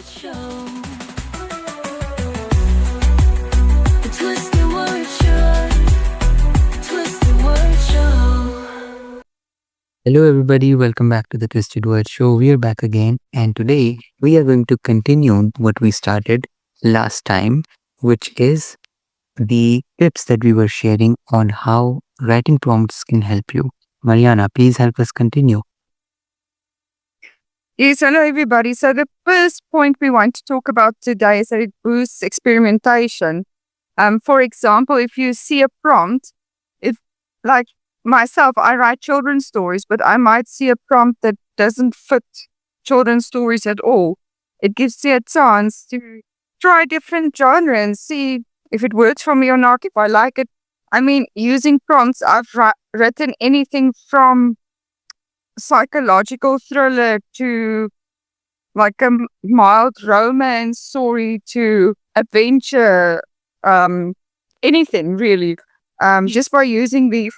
Show. The Twisted Word Show. The Twisted Word Show. Hello, everybody. Welcome back to the Twisted Word Show. We are back again, and today we are going to continue what we started last time, which is the tips that we were sharing on how writing prompts can help you. Mariana, please help us continue. Yes, hello everybody. So the first point we want to talk about today is that it boosts experimentation. For example, if you see a prompt, if like myself, I write children's stories, but I might see a prompt that doesn't fit children's stories at all. It gives you a chance to try different genre and see if it works for me or not, if I like it. I mean, using prompts, I've written anything from psychological thriller to like a mild romance story to adventure, anything really. Just by using the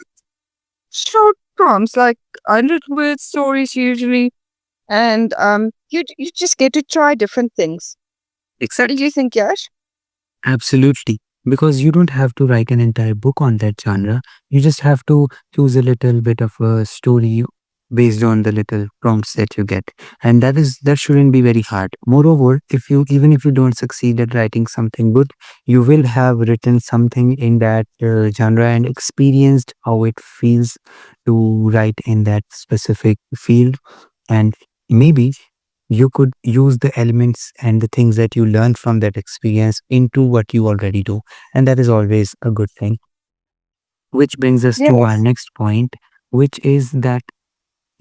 short prompts, like 100-word stories usually, and you just get to try different things. What do you think, Yash? Absolutely. Because you don't have to write an entire book on that genre. You just have to choose a little bit of a story based on the little prompts that you get. And that shouldn't be very hard. Moreover, if you even if you don't succeed at writing something good, you will have written something in that genre and experienced how it feels to write in that specific field. And maybe you could use the elements and the things that you learned from that experience into what you already do. And that is always a good thing. Which brings us to our Yes. next point, which is that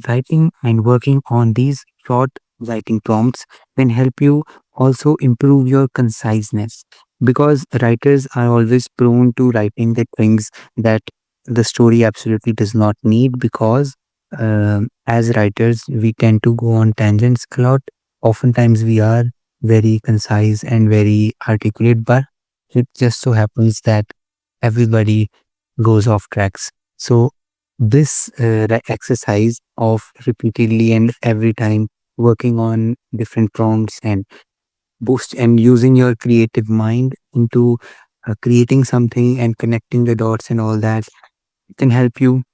writing and working on these short writing prompts can help you also improve your conciseness, because writers are always prone to writing the things that the story absolutely does not need, because as writers we tend to go on tangents a lot. Oftentimes we are very concise and very articulate, but it just so happens that everybody goes off tracks. So this exercise of repeatedly and every time working on different prompts and boost and using your creative mind into creating something and connecting the dots and all that can help you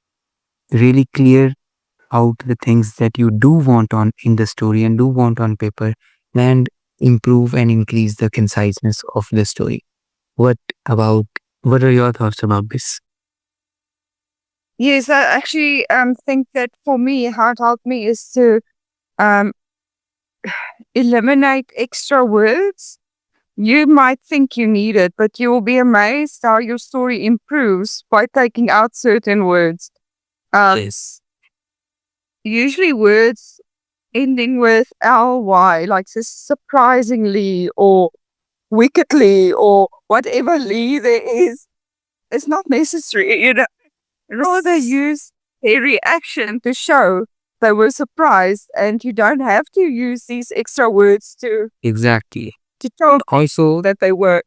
really clear out the things that you do want on in the story and do want on paper, and improve and increase the conciseness of the story. what about what are your thoughts about this? Yes, I actually think that for me, how it helped me is to um, eliminate extra words. You might think you need it, but you will be amazed how your story improves by taking out certain words. Yes. Usually words ending with ly, like surprisingly or wickedly or whatever ly there is, it's not necessary. Rather use their reaction to show they were surprised, and you don't have to use these extra words Exactly. to show Also, that they were.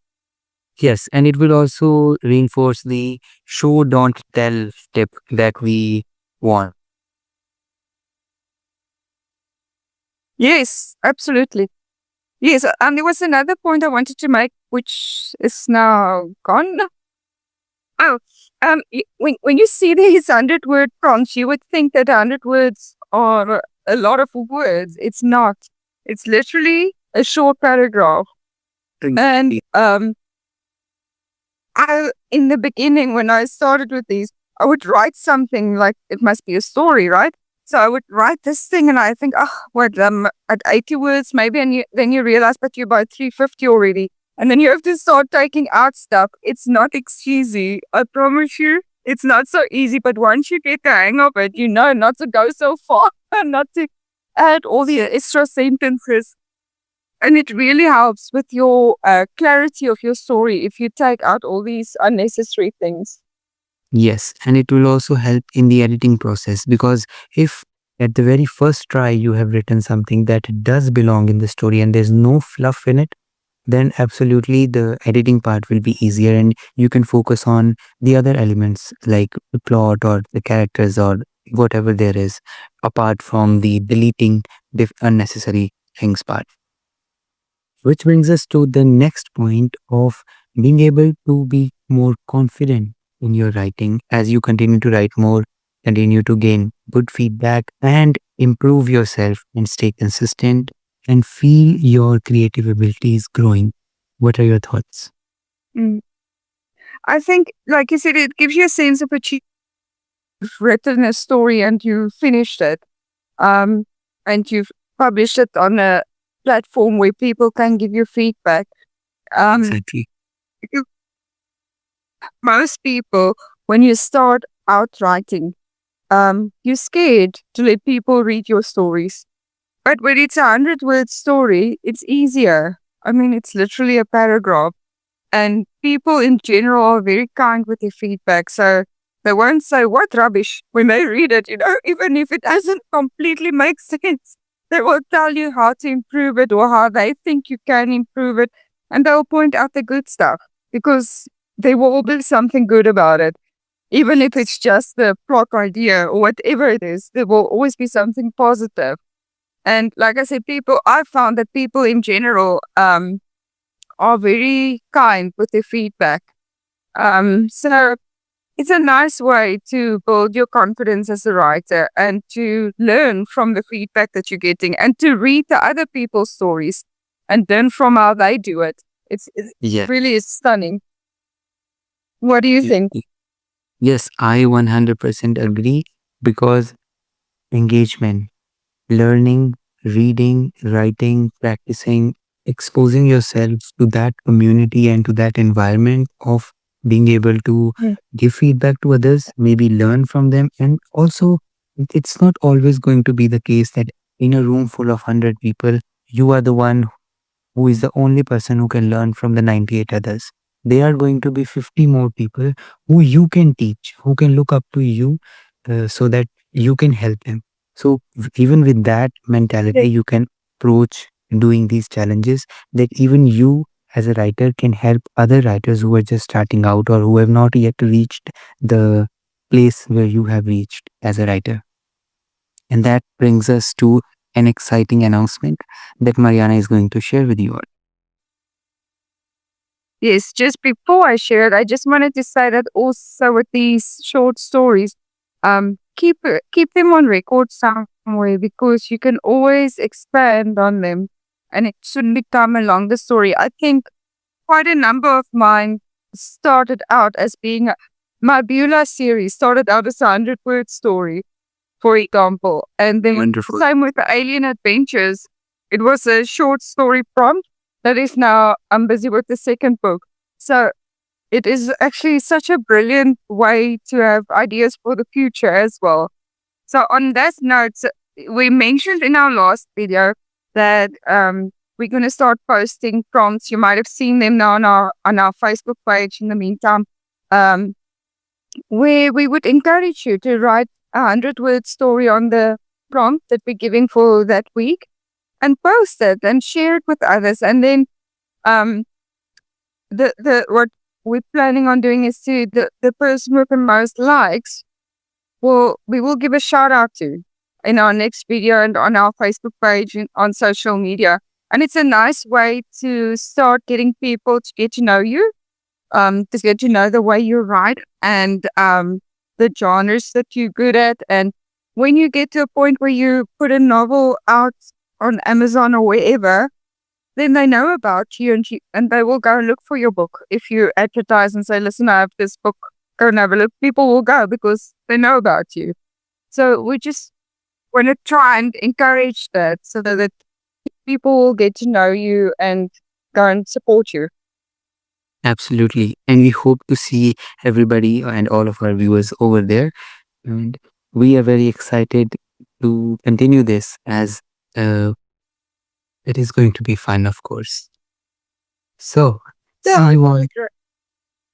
yes, and it will also reinforce the show don't tell tip that we want. Yes, absolutely. Yes, there was another point I wanted to make, which is now gone. Oh, when you see these 100-word prompts, you would think that 100 words are a lot of words. It's not. It's literally a short paragraph. And Exactly. in the beginning, when I started with these, I would write something like it must be a story, right? So I would write this thing, and I think, oh, what, at 80 words maybe, and then you realize, but you're about 350 already, and then you have to start taking out stuff. It's not easy, I promise you. It's not so easy, but once you get the hang of it, you know not to go so far and not to add all the extra sentences. And it really helps with your clarity of your story if you take out all these unnecessary things. Yes, and it will also help in the editing process, because if at the very first try you have written something that does belong in the story and there's no fluff in it, then absolutely the editing part will be easier and you can focus on the other elements like the plot or the characters or whatever there is, apart from the deleting unnecessary things part. Which brings us to the next point of being able to be more confident in your writing as you continue to write more, continue to gain good feedback and improve yourself and stay consistent and feel your creative abilities growing. What are your thoughts? Mm. I think, like you said, it gives you a sense of achievement. You've written a story and you finished it, um, and you've published it on a platform where people can give you feedback. Um, Exactly. you- Most people, when you start out writing, you're scared to let people read your stories. But when it's 100 word story, it's easier. I mean, it's literally a paragraph. And people in general are very kind with their feedback. So they won't say, what rubbish, when they read it, even if it doesn't completely make sense. They will tell you how to improve it or how they think you can improve it. And they'll point out the good stuff because there will be something good about it. Even if it's just the plot idea or whatever it is, there will always be something positive. And like I said, I found that people in general are very kind with their feedback. So it's a nice way to build your confidence as a writer and to learn from the feedback that you're getting and to read the other people's stories and learn from how they do it. It Yeah. really is stunning. What do you think? Yes, I 100% agree because engagement, learning, reading, writing, practicing, exposing yourself to that community and to that environment of being able to Mm. give feedback to others, maybe learn from them. And also, it's not always going to be the case that in a room full of 100 people, you are the one who is the only person who can learn from the 98 others. There are going to be 50 more people who you can teach, who can look up to you so that you can help them. So, even with that mentality, you can approach doing these challenges that even you as a writer can help other writers who are just starting out or who have not yet reached the place where you have reached as a writer. And that brings us to an exciting announcement that Mariana is going to share with you all. Yes, just before I share it, I just wanted to say that also with these short stories, keep them on record somewhere because you can always expand on them, and it shouldn't become a longer story. I think quite a number of mine started out as being my Beulah series started out as a 100 word story, for example, and then Wonderful. same with the Alien Adventures. It was a short story prompt that is now I'm busy with the second book. So it is actually such a brilliant way to have ideas for the future as well. So on that note, we mentioned in our last video that we're going to start posting prompts. You might have seen them now on our Facebook page. In the meantime, um, where we would encourage you to write a 100 word story on the prompt that we're giving for that week and post it and share it with others. And then um, the what we're planning on doing is the person with the most likes we will give a shout out to in our next video and on our Facebook page and on social media. And it's a nice way to start getting people to get to know you, to get to know the way you write and the genres that you're good at. And when you get to a point where you put a novel out on Amazon or wherever, then they know about you and they will go and look for your book. If you advertise and say, listen, I have this book, go and have a look, people will go because they know about you. So we just want to try and encourage that so that people will get to know you and go and support you. Absolutely. And we hope to see everybody and all of our viewers over there. And we are very excited to continue this as uh, it is going to be fun, of course. So, see you all.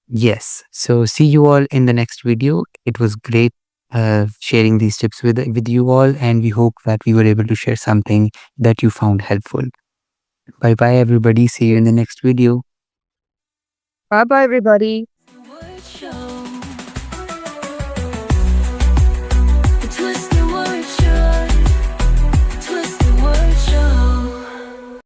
Yes. So, see you all in the next video. It was great sharing these tips with you all. And we hope that we were able to share something that you found helpful. Bye bye, everybody. See you in the next video. Bye bye, everybody.